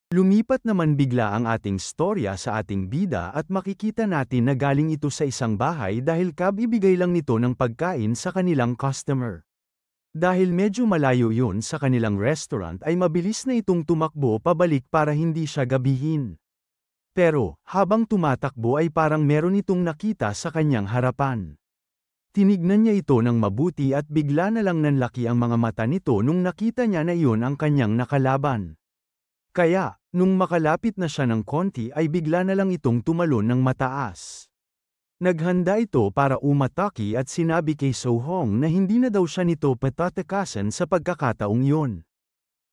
Lumipat naman bigla ang ating storya sa ating bida at makikita natin na galing ito sa isang bahay dahil kabibigay lang nito ng pagkain sa kanilang customer. Dahil medyo malayo yun sa kanilang restaurant ay mabilis na itong tumakbo pabalik para hindi siya gabihin. Pero, habang tumatakbo ay parang meron itong nakita sa kanyang harapan. Tinignan niya ito ng mabuti at bigla na lang nanlaki ang mga mata nito nung nakita niya na iyon ang kanyang nakalaban. Kaya, nung makalapit na siya ng konti ay bigla na lang itong tumalon ng mataas. Naghanda ito para umatake at sinabi kay So-hong na hindi na daw siya nito patatakasan sa pagkakataong yun.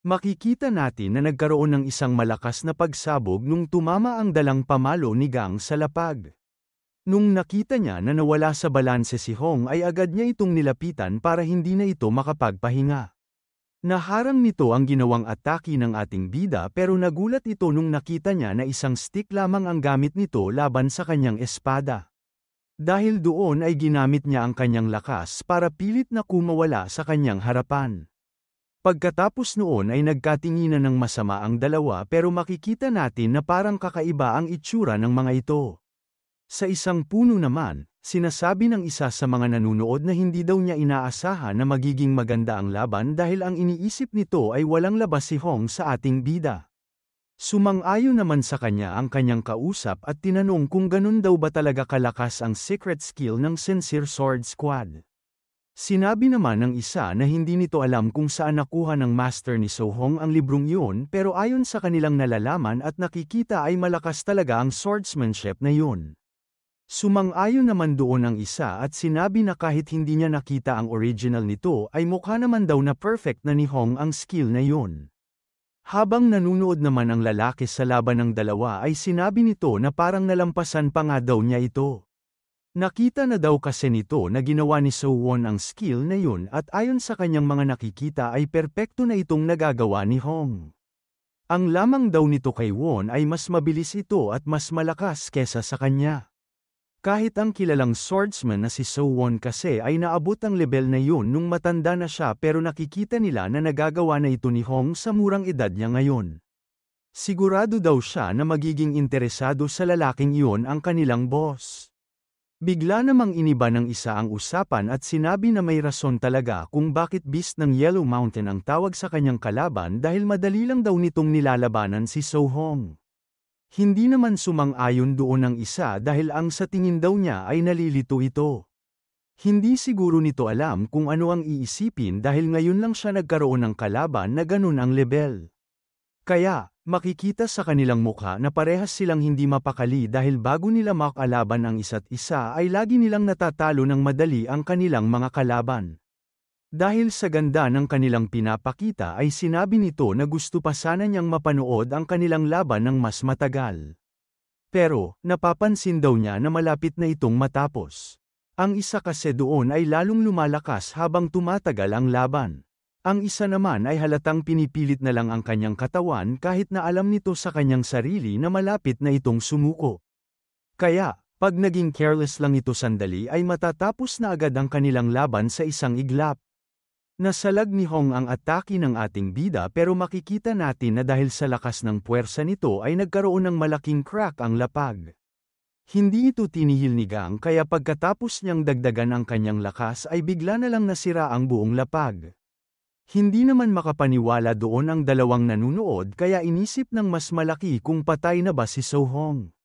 Makikita natin na nagkaroon ng isang malakas na pagsabog nung tumama ang dalang pamalo ni Gang sa lapag. Nung nakita niya na nawala sa balanse si Hong ay agad niya itong nilapitan para hindi na ito makapagpahinga. Naharang nito ang ginawang atake ng ating bida pero nagulat ito nung nakita niya na isang stick lamang ang gamit nito laban sa kanyang espada. Dahil doon ay ginamit niya ang kanyang lakas para pilit na kumawala sa kanyang harapan. Pagkatapos noon ay nagkatinginan ng masama ang dalawa pero makikita natin na parang kakaiba ang itsura ng mga ito. Sa isang puno naman, sinasabi ng isa sa mga nanunood na hindi daw niya inaasahan na magiging maganda ang laban dahil ang iniisip nito ay walang labas si Hong sa ating bida. Sumang-ayon naman sa kanya ang kanyang kausap at tinanong kung ganun daw ba talaga kalakas ang secret skill ng Sincere Sword Squad. Sinabi naman ng isa na hindi nito alam kung saan nakuha ng master ni So-hong ang librong yun pero ayon sa kanilang nalalaman at nakikita ay malakas talaga ang swordsmanship na yun. Sumang-ayon naman doon ang isa at sinabi na kahit hindi niya nakita ang original nito ay mukha naman daw na perfect na ni Hong ang skill na yun. Habang nanunood naman ang lalaki sa laban ng dalawa ay sinabi nito na parang nalampasan pa nga daw niya ito. Nakita na daw kasi nito na ginawa ni So-won ang skill na yun at ayon sa kanyang mga nakikita ay perpekto na itong nagagawa ni Hong. Ang lamang daw nito kay Won ay mas mabilis ito at mas malakas kesa sa kanya. Kahit ang kilalang swordsman na si So-won kasi ay naabot ang level na yun nung matanda na siya pero nakikita nila na nagagawa na ito ni Hong sa murang edad niya ngayon. Sigurado daw siya na magiging interesado sa lalaking iyon ang kanilang boss. Bigla namang iniba ng isa ang usapan at sinabi na may rason talaga kung bakit Beast ng Yellow Mountain ang tawag sa kanyang kalaban dahil madali lang daw nitong nilalabanan si So-hong. Hindi naman sumang-ayon doon ang isa dahil ang sa tingin daw niya ay nalilito ito. Hindi siguro nito alam kung ano ang iisipin dahil ngayon lang siya nagkaroon ng kalaban na ganun ang level. Kaya, makikita sa kanilang mukha na parehas silang hindi mapakali dahil bago nila makalaban ang isa't isa ay lagi nilang natatalo ng madali ang kanilang mga kalaban. Dahil sa ganda ng kanilang pinapakita ay sinabi nito na gusto pa sana niyang mapanood ang kanilang laban ng mas matagal. Pero, napapansin daw niya na malapit na itong matapos. Ang isa kasi doon ay lalong lumalakas habang tumatagal ang laban. Ang isa naman ay halatang pinipilit na lang ang kanyang katawan kahit na alam nito sa kanyang sarili na malapit na itong sumuko. Kaya, pag naging careless lang ito sandali ay matatapos na agad ang kanilang laban sa isang iglap. Nasalag ni Hong ang atake ng ating bida pero makikita natin na dahil sa lakas ng puwersa nito ay nagkaroon ng malaking crack ang lapag. Hindi ito tinihil ni Gang kaya pagkatapos niyang dagdagan ang kanyang lakas ay bigla na lang nasira ang buong lapag. Hindi naman makapaniwala doon ang dalawang nanunood kaya inisip ng mas malaki kung patay na ba si So-hong.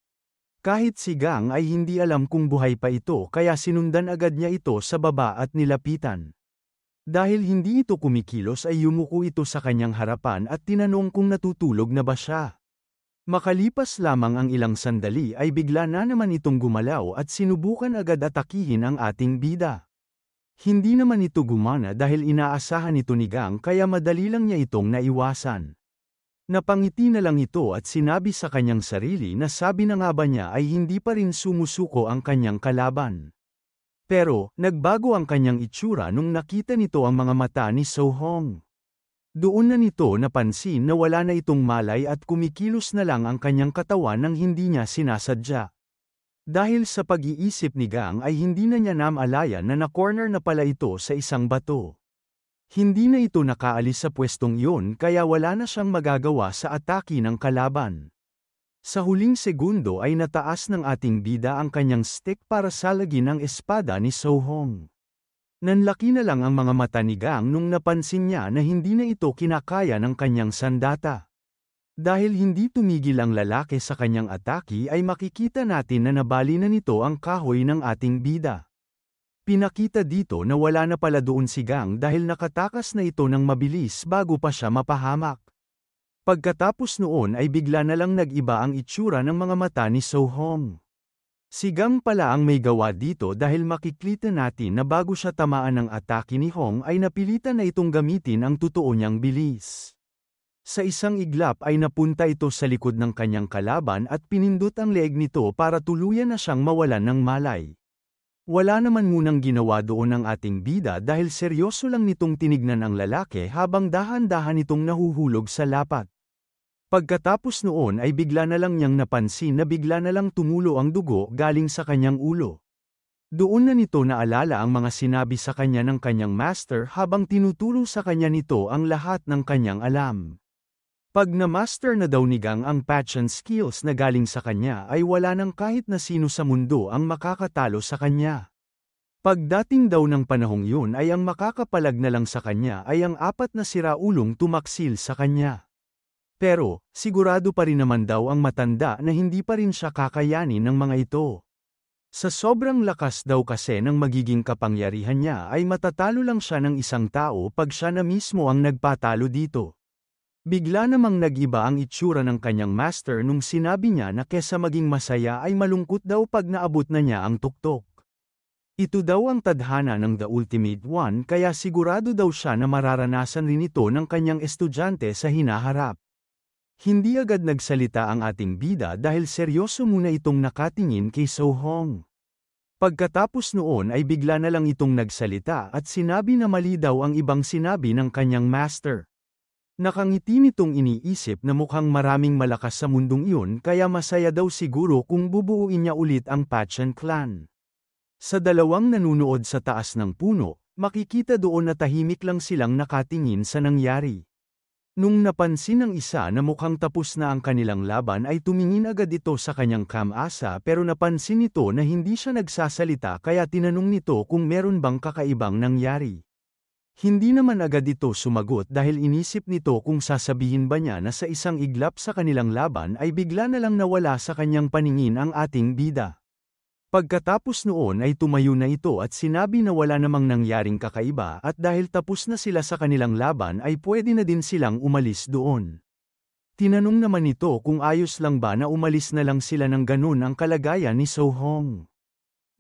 Kahit si Gang ay hindi alam kung buhay pa ito kaya sinundan agad niya ito sa baba at nilapitan. Dahil hindi ito kumikilos ay yumuko ito sa kanyang harapan at tinanong kung natutulog na ba siya. Makalipas lamang ang ilang sandali ay bigla na naman itong gumalaw at sinubukan agad atakihin ang ating bida. Hindi naman ito gumana dahil inaasahan ito ni Gang kaya madali lang niya itong naiwasan. Napangiti na lang ito at sinabi sa kanyang sarili na sabi na nga ba niya ay hindi pa rin sumusuko ang kanyang kalaban. Pero, nagbago ang kanyang itsura nung nakita nito ang mga mata ni So-hong. Doon na nito napansin na wala na itong malay at kumikilos na lang ang kanyang katawan nang hindi niya sinasadya. Dahil sa pag-iisip ni Gang ay hindi na niya namalayan na na-corner na pala ito sa isang bato. Hindi na ito nakaalis sa pwestong iyon kaya wala na siyang magagawa sa atake ng kalaban. Sa huling segundo ay nataas ng ating bida ang kanyang stick para salagin ang espada ni So-hong. Nanlaki na lang ang mga mata ni Gang nung napansin niya na hindi na ito kinakaya ng kanyang sandata. Dahil hindi tumigil ang lalaki sa kanyang atake ay makikita natin na nabali na nito ang kahoy ng ating bida. Pinakita dito na wala na pala doon si Gang dahil nakatakas na ito ng mabilis bago pa siya mapahamak. Pagkatapos noon ay bigla na lang nag-iba ang itsura ng mga mata ni So-hong. Si Gang pala ang may gawa dito dahil makikita natin na bago siya tamaan ng atake ni Hong ay napilitan na itong gamitin ang totoo niyang bilis. Sa isang iglap ay napunta ito sa likod ng kanyang kalaban at pinindot ang leeg nito para tuluyan na siyang mawalan ng malay. Wala naman munang ginawa doon ang ating bida dahil seryoso lang nitong tinignan ang lalaki habang dahan-dahan itong nahuhulog sa lapat. Pagkatapos noon ay bigla na lang niyang napansin na bigla na lang tumulo ang dugo galing sa kanyang ulo. Doon na nito naalala ang mga sinabi sa kanya ng kanyang master habang tinuturo sa kanya nito ang lahat ng kanyang alam. Pag na-master na daw ni Gang ang passion skills na galing sa kanya ay wala nang kahit na sino sa mundo ang makakatalo sa kanya. Pagdating daw ng panahong yun ay ang makakapalag na lang sa kanya ay ang 4 na siraulong tumaksil sa kanya. Pero, sigurado pa rin naman daw ang matanda na hindi pa rin siya kakayanin ng mga ito. Sa sobrang lakas daw kasi ng magiging kapangyarihan niya ay matatalo lang siya ng isang tao pag siya na mismo ang nagpatalo dito. Bigla namang nag-iba ang itsura ng kanyang master nung sinabi niya na kesa maging masaya ay malungkot daw pag naabot na niya ang tuktok. Ito daw ang tadhana ng The Ultimate One kaya sigurado daw siya na mararanasan rin ito ng kanyang estudyante sa hinaharap. Hindi agad nagsalita ang ating bida dahil seryoso muna itong nakatingin kay So-hong. Pagkatapos noon ay bigla na lang itong nagsalita at sinabi na mali daw ang ibang sinabi ng kanyang master. Nakangiti nitong iniisip na mukhang maraming malakas sa mundong iyon kaya masaya daw siguro kung bubuuin niya ulit ang Passion Clan. Sa dalawang nanunood sa taas ng puno, makikita doon na tahimik lang silang nakatingin sa nangyari. Nung napansin ng isa na mukhang tapos na ang kanilang laban ay tumingin agad ito sa kanyang kamasa pero napansin nito na hindi siya nagsasalita kaya tinanong nito kung meron bang kakaibang nangyari. Hindi naman agad ito sumagot dahil inisip nito kung sasabihin ba niya na sa isang iglap sa kanilang laban ay bigla na lang nawala sa kanyang paningin ang ating bida. Pagkatapos noon ay tumayo na ito at sinabi na wala namang nangyaring kakaiba at dahil tapos na sila sa kanilang laban ay pwede na din silang umalis doon. Tinanong naman ito kung ayos lang ba na umalis na lang sila ng ganun ang kalagayan ni So-hong.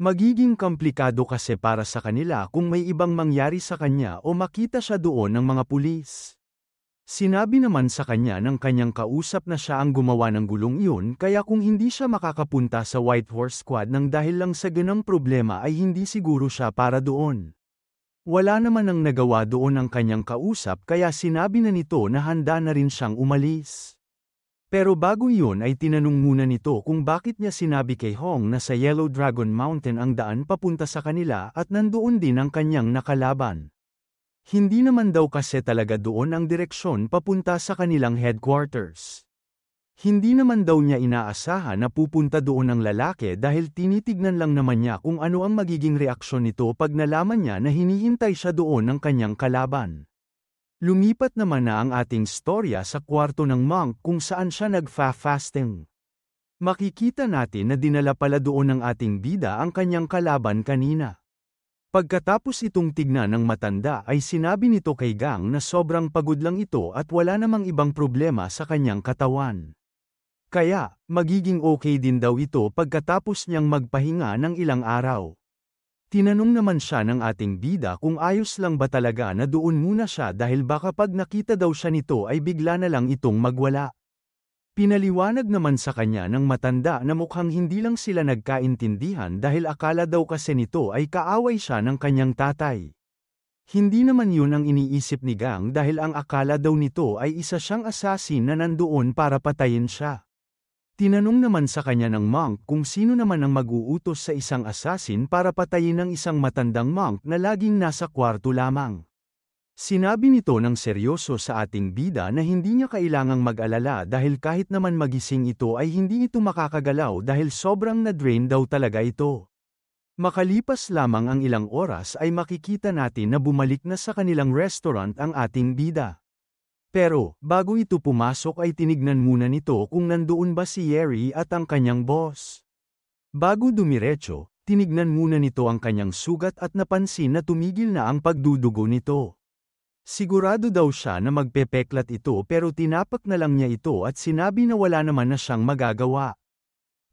Magiging komplikado kasi para sa kanila kung may ibang mangyari sa kanya o makita siya doon ng mga pulis. Sinabi naman sa kanya ng kanyang kausap na siya ang gumawa ng gulong iyon kaya kung hindi siya makakapunta sa White Horse Squad nang dahil lang sa ganang problema ay hindi siguro siya para doon. Wala naman ang nagawa doon ang kanyang kausap kaya sinabi na nito na handa na rin siyang umalis. Pero bago iyon ay tinanong muna nito kung bakit niya sinabi kay Hong na sa Yellow Dragon Mountain ang daan papunta sa kanila at nandoon din ang kanyang nakalaban. Hindi naman daw kasi talaga doon ang direksyon papunta sa kanilang headquarters. Hindi naman daw niya inaasahan na pupunta doon ang lalaki dahil tinitignan lang naman niya kung ano ang magiging reaksyon nito pag nalaman niya na hinihintay siya doon ng kanyang kalaban. Lumipat naman na ang ating storya sa kwarto ng monk kung saan siya nagfa-fasting. Makikita natin na dinala pala doon ng ating bida ang kanyang kalaban kanina. Pagkatapos itong tignan ng matanda ay sinabi nito kay Gang na sobrang pagod lang ito at wala namang ibang problema sa kanyang katawan. Kaya, magiging okay din daw ito pagkatapos niyang magpahinga ng ilang araw. Tinanong naman siya ng ating bida kung ayos lang ba talaga na doon muna siya dahil baka pag nakita daw siya nito ay bigla na lang itong magwala. Pinaliwanag naman sa kanya ng matanda na mukhang hindi lang sila nagkaintindihan dahil akala daw kasi nito ay kaaway siya ng kanyang tatay. Hindi naman yun ang iniisip ni Gang dahil ang akala daw nito ay isa siyang assassin na nandoon para patayin siya. Tinanong naman sa kanya ng monk kung sino naman ang mag-uutos sa isang assassin para patayin ng isang matandang monk na laging nasa kwarto lamang. Sinabi nito ng seryoso sa ating bida na hindi niya kailangang mag-alala dahil kahit naman magising ito ay hindi ito makakagalaw dahil sobrang na-drain daw talaga ito. Makalipas lamang ang ilang oras ay makikita natin na bumalik na sa kanilang restaurant ang ating bida. Pero, bago ito pumasok ay tinignan muna nito kung nandoon ba si Yeri at ang kanyang boss. Bago dumiretso, tinignan muna nito ang kanyang sugat at napansin na tumigil na ang pagdudugo nito. Sigurado daw siya na magpepeklat ito pero tinapak na lang niya ito at sinabi na wala naman na siyang magagawa.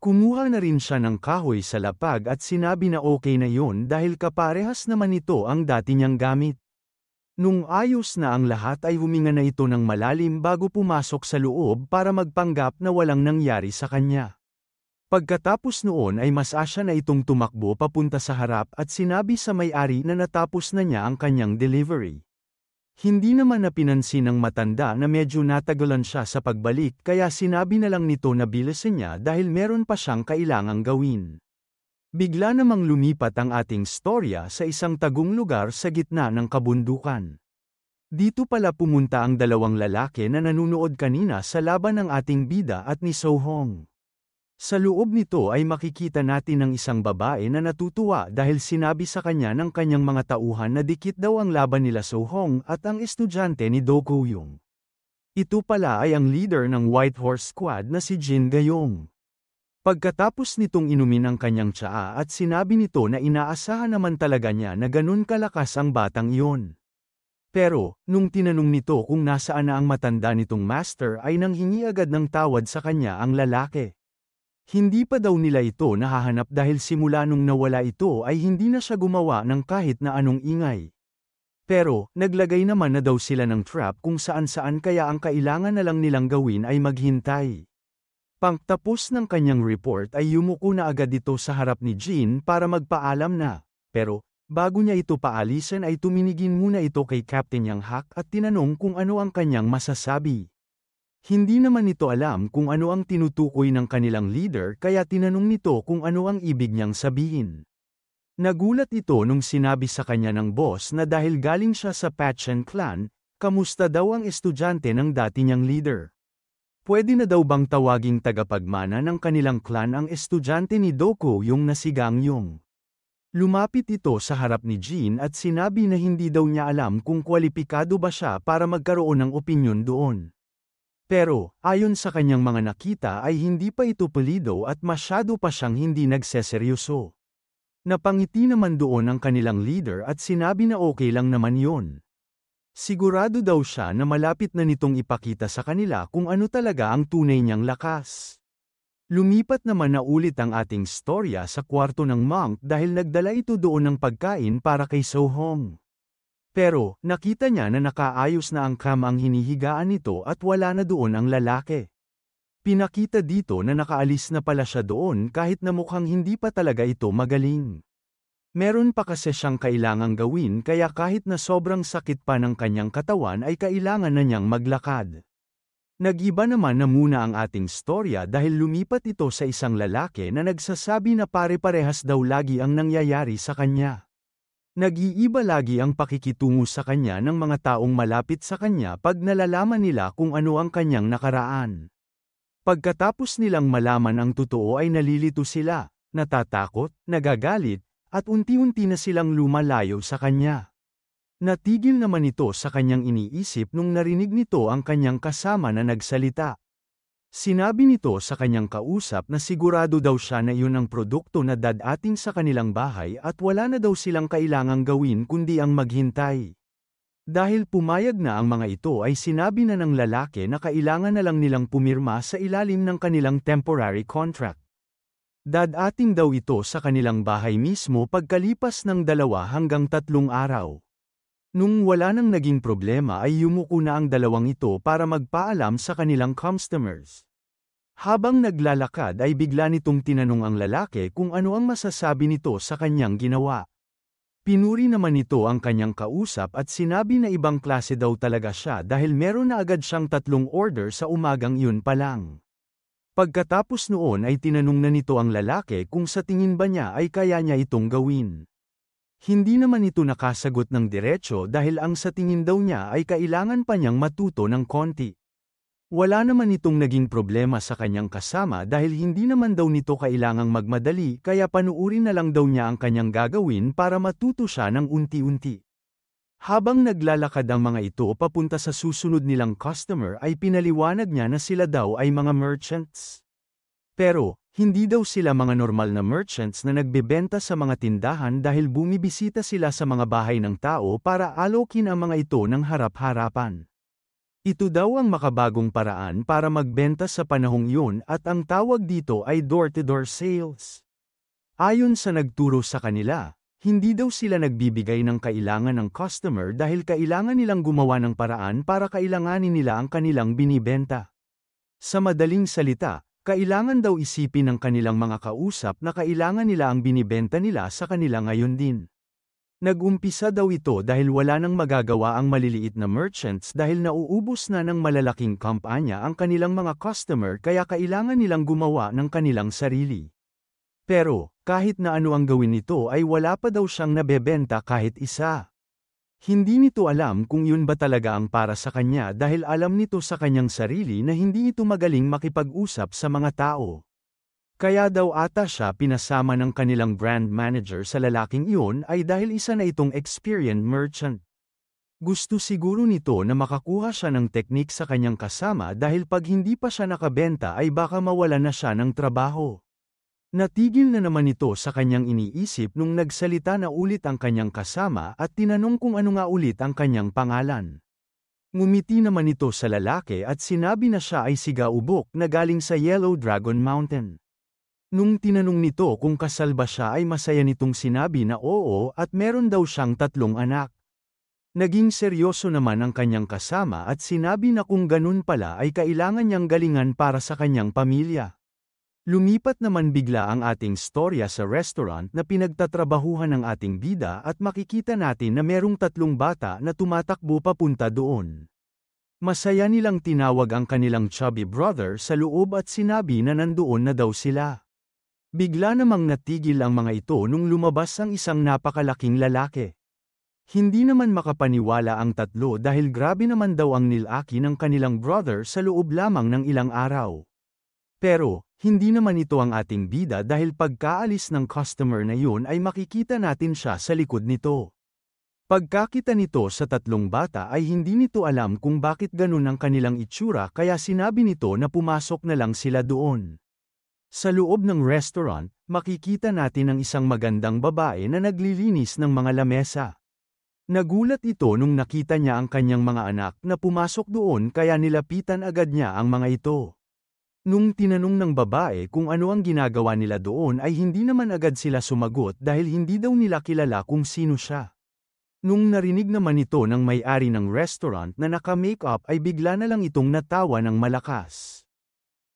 Kumuha na rin siya ng kahoy sa lapag at sinabi na okay na yon dahil kaparehas naman ito ang dati niyang gamit. Nung ayos na ang lahat ay huminga na ito ng malalim bago pumasok sa loob para magpanggap na walang nangyari sa kanya. Pagkatapos noon ay mas asya na itong tumakbo papunta sa harap at sinabi sa may-ari na natapos na niya ang kanyang delivery. Hindi naman na pinansin ng matanda na medyo natagalan siya sa pagbalik kaya sinabi na lang nito na bilisan niya dahil meron pa siyang kailangang gawin. Bigla namang lumipat ang ating storya sa isang tagong lugar sa gitna ng kabundukan. Dito pala pumunta ang dalawang lalaki na nanunood kanina sa laban ng ating bida at ni So-hong. Sa loob nito ay makikita natin ang isang babae na natutuwa dahil sinabi sa kanya ng kanyang mga tauhan na dikit daw ang laban nila So-hong at ang estudyante ni Do Ko-young. Ito pala ay ang leader ng White Horse Squad na si Jin Gayong. Pagkatapos nitong inumin ang kanyang tsaa at sinabi nito na inaasahan naman talaga niya na ganun kalakas ang batang iyon. Pero, nung tinanong nito kung nasaan na ang matanda nitong master ay nanghingi agad ng tawad sa kanya ang lalaki. Hindi pa daw nila ito nahahanap dahil simula nung nawala ito ay hindi na siya gumawa ng kahit na anong ingay. Pero, naglagay naman na daw sila ng trap kung saan-saan kaya ang kailangan na lang nilang gawin ay maghintay. Pagtapos ng kanyang report ay yumuko na agad ito sa harap ni Jin para magpaalam na. Pero, bago niya ito paalisan ay tuminigin muna ito kay Captain Yang Hak at tinanong kung ano ang kanyang masasabi. Hindi naman nito alam kung ano ang tinutukoy ng kanilang leader kaya tinanong nito kung ano ang ibig niyang sabihin. Nagulat ito nung sinabi sa kanya ng boss na dahil galing siya sa Patchen clan, kamusta daw ang estudyante ng dati niyang leader. Pwede na daw bang tawaging tagapagmana ng kanilang clan ang estudyante ni Do Ko-young na si Gang Yong? Lumapit ito sa harap ni Jin at sinabi na hindi daw niya alam kung kwalipikado ba siya para magkaroon ng opinyon doon. Pero, ayon sa kanyang mga nakita ay hindi pa ito pulido at masyado pa siyang hindi nagseseryoso. Napangiti naman doon ang kanilang leader at sinabi na okay lang naman yon. Sigurado daw siya na malapit na nitong ipakita sa kanila kung ano talaga ang tunay niyang lakas. Lumipat naman na ulit ang ating storya sa kwarto ng monk dahil nagdala ito doon ng pagkain para kay So-hong. Pero, nakita niya na nakaayos na ang ang hinihigaan nito at wala na doon ang lalaki. Pinakita dito na nakaalis na pala siya doon kahit na mukhang hindi pa talaga ito magaling. Meron pa kasi siyang kailangang gawin kaya kahit na sobrang sakit pa ng kanyang katawan ay kailangan na niyang maglakad. Nag-iba naman na muna ang ating storya dahil lumipat ito sa isang lalaki na nagsasabi na pare-parehas daw lagi ang nangyayari sa kanya. Nag-iiba lagi ang pakikitungo sa kanya ng mga taong malapit sa kanya pag nalalaman nila kung ano ang kanyang nakaraan. Pagkatapos nilang malaman ang totoo ay nalilito sila, natatakot, nagagalit, at unti-unti na silang lumalayo sa kanya. Natigil naman ito sa kanyang iniisip nung narinig nito ang kanyang kasama na nagsalita. Sinabi nito sa kanyang kausap na sigurado daw siya na iyon ang produkto na dadating sa kanilang bahay at wala na daw silang kailangang gawin kundi ang maghintay. Dahil pumayag na ang mga ito ay sinabi na ng lalaki na kailangan na lang nilang pumirma sa ilalim ng kanilang temporary contract. Dadating daw ito sa kanilang bahay mismo pagkalipas ng 2 hanggang 3 araw. Nung wala nang naging problema ay yumuko na ang dalawang ito para magpaalam sa kanilang customers. Habang naglalakad ay bigla nitong tinanong ang lalaki kung ano ang masasabi nito sa kanyang ginawa. Pinuri naman nito ang kanyang kausap at sinabi na ibang klase daw talaga siya dahil meron na agad siyang 3 order sa umagang iyon pa lang. Pagkatapos noon ay tinanong na nito ang lalaki kung sa tingin ba niya ay kaya niya itong gawin. Hindi naman ito nakasagot ng diretso dahil ang sa tingin daw niya ay kailangan pa niyang matuto ng konti. Wala naman itong naging problema sa kanyang kasama dahil hindi naman daw nito kailangang magmadali kaya panuurin na lang daw niya ang kanyang gagawin para matuto siya ng unti-unti. Habang naglalakad ang mga ito papunta sa susunod nilang customer ay pinaliwanag niya na sila daw ay mga merchants. Pero, hindi daw sila mga normal na merchants na nagbebenta sa mga tindahan dahil bumibisita sila sa mga bahay ng tao para alokin ang mga ito ng harap-harapan. Ito daw ang makabagong paraan para magbenta sa panahong iyon at ang tawag dito ay door-to-door sales. Ayon sa nagturo sa kanila, hindi daw sila nagbibigay ng kailangan ng customer dahil kailangan nilang gumawa ng paraan para kailanganin nila ang kanilang binibenta. Sa madaling salita, kailangan daw isipin ng kanilang mga kausap na kailangan nila ang binibenta nila sa kanila ngayon din. Nag-umpisa daw ito dahil wala nang magagawa ang maliliit na merchants dahil nauubos na ng malalaking kampanya ang kanilang mga customer kaya kailangan nilang gumawa ng kanilang sarili. Pero, kahit na ano ang gawin nito ay wala pa daw siyang nabebenta kahit isa. Hindi nito alam kung yun ba talaga ang para sa kanya dahil alam nito sa kanyang sarili na hindi ito magaling makipag-usap sa mga tao. Kaya daw ata siya pinasama ng kanilang brand manager sa lalaking iyon ay dahil isa na itong experienced merchant. Gusto siguro nito na makakuha siya ng teknik sa kanyang kasama dahil pag hindi pa siya nakabenta ay baka mawala na siya ng trabaho. Natigil na naman ito sa kanyang iniisip nung nagsalita na ulit ang kanyang kasama at tinanong kung ano nga ulit ang kanyang pangalan. Ngumiti naman ito sa lalaki at sinabi na siya ay si Gaubok na galing sa Yellow Dragon Mountain. Nung tinanong nito kung kasal ba siya ay masaya nitong sinabi na oo at meron daw siyang 3 anak. Naging seryoso naman ang kanyang kasama at sinabi na kung ganun pala ay kailangan niyang galingan para sa kanyang pamilya. Lumipat naman bigla ang ating storya sa restaurant na pinagtatrabahuhan ng ating bida at makikita natin na merong 3 bata na tumatakbo papunta doon. Masaya nilang tinawag ang kanilang chubby brother sa loob at sinabi na nandoon na daw sila. Bigla namang natigil ang mga ito nung lumabas ang isang napakalaking lalaki. Hindi naman makapaniwala ang 3 dahil grabe naman daw ang nilaki ng kanilang brother sa loob lamang ng ilang araw. Pero, hindi naman ito ang ating bida dahil pagkaalis ng customer na yun ay makikita natin siya sa likod nito. Pagkakita nito sa 3 bata ay hindi nito alam kung bakit ganun ang kanilang itsura kaya sinabi nito na pumasok na lang sila doon. Sa loob ng restaurant, makikita natin ang isang magandang babae na naglilinis ng mga lamesa. Nagulat ito nung nakita niya ang kanyang mga anak na pumasok doon kaya nilapitan agad niya ang mga ito. Nung tinanong ng babae kung ano ang ginagawa nila doon ay hindi naman agad sila sumagot dahil hindi daw nila kilala kung sino siya. Nung narinig naman ito ng may-ari ng restaurant na naka-makeup ay bigla na lang itong natawa ng malakas.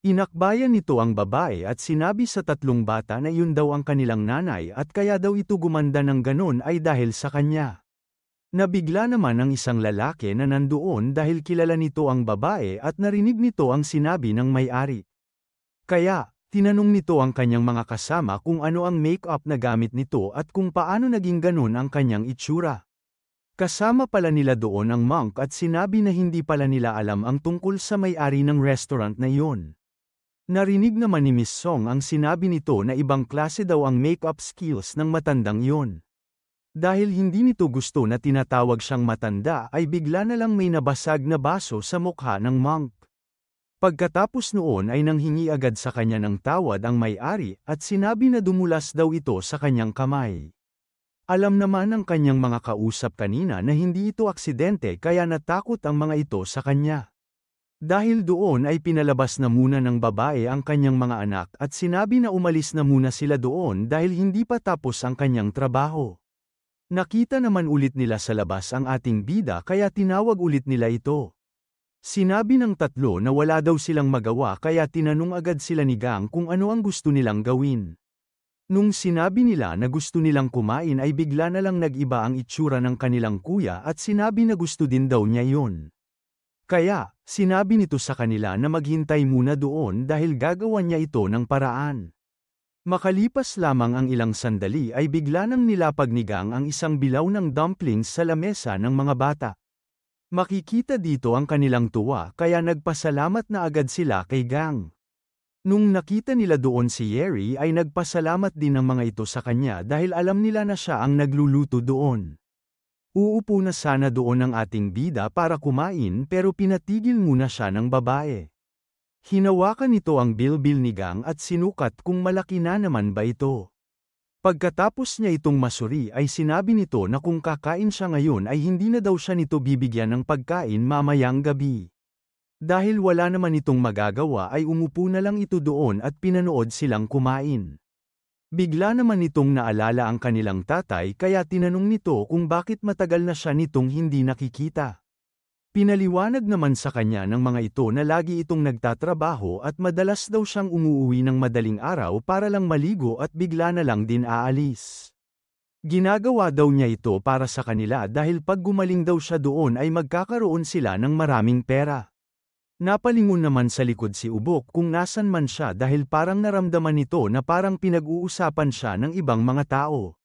Inakbayan nito ang babae at sinabi sa 3 bata na yun daw ang kanilang nanay at kaya daw ito gumanda ng ganon ay dahil sa kanya. Nabigla naman ang isang lalaki na nandoon dahil kilala nito ang babae at narinig nito ang sinabi ng may-ari. Kaya, tinanong nito ang kanyang mga kasama kung ano ang make-up na gamit nito at kung paano naging ganun ang kanyang itsura. Kasama pala nila doon ang monk at sinabi na hindi pala nila alam ang tungkol sa may-ari ng restaurant na yun. Narinig naman ni Miss Song ang sinabi nito na ibang klase daw ang make-up skills ng matandang yun. Dahil hindi nito gusto na tinatawag siyang matanda ay bigla na lang may nabasag na baso sa mukha ng monk. Pagkatapos noon ay nanghingi agad sa kanya ng tawad ang may-ari at sinabi na dumulas daw ito sa kanyang kamay. Alam naman ng kanyang mga kausap kanina na hindi ito aksidente kaya natakot ang mga ito sa kanya. Dahil doon ay pinalabas na muna ng babae ang kanyang mga anak at sinabi na umalis na muna sila doon dahil hindi pa tapos ang kanyang trabaho. Nakita naman ulit nila sa labas ang ating bida kaya tinawag ulit nila ito. Sinabi ng 3 na wala daw silang magawa kaya tinanong agad sila ni Gang kung ano ang gusto nilang gawin. Nung sinabi nila na gusto nilang kumain ay bigla na lang nag-iba ang itsura ng kanilang kuya at sinabi na gusto din daw niya yun. Kaya, sinabi nito sa kanila na maghintay muna doon dahil gagawan niya ito ng paraan. Makalipas lamang ang ilang sandali ay bigla nang nilapag ni Gang ang isang bilaw ng dumplings sa lamesa ng mga bata. Makikita dito ang kanilang tuwa kaya nagpasalamat na agad sila kay Gang. Nung nakita nila doon si Yeri ay nagpasalamat din ang mga ito sa kanya dahil alam nila na siya ang nagluluto doon. Uupo na sana doon ang ating bida para kumain pero pinatigil muna siya ng babae. Hinawakan nito ang bilbil ni Gang at sinukat kung malaki na naman ba ito. Pagkatapos niya itong masuri ay sinabi nito na kung kakain siya ngayon ay hindi na daw siya nito bibigyan ng pagkain mamayang gabi. Dahil wala naman itong magagawa ay umupo na lang ito doon at pinanood silang kumain. Bigla naman itong naalala ang kanilang tatay kaya tinanong nito kung bakit matagal na siya nitong hindi nakikita. Pinaliwanag naman sa kanya ng mga ito na lagi itong nagtatrabaho at madalas daw siyang umuuwi ng madaling araw para lang maligo at bigla na lang din aalis. Ginagawa daw niya ito para sa kanila dahil pag gumaling daw siya doon ay magkakaroon sila ng maraming pera. Napalingon naman sa likod si Ubok kung nasan man siya dahil parang naramdaman nito na parang pinag-uusapan siya ng ibang mga tao.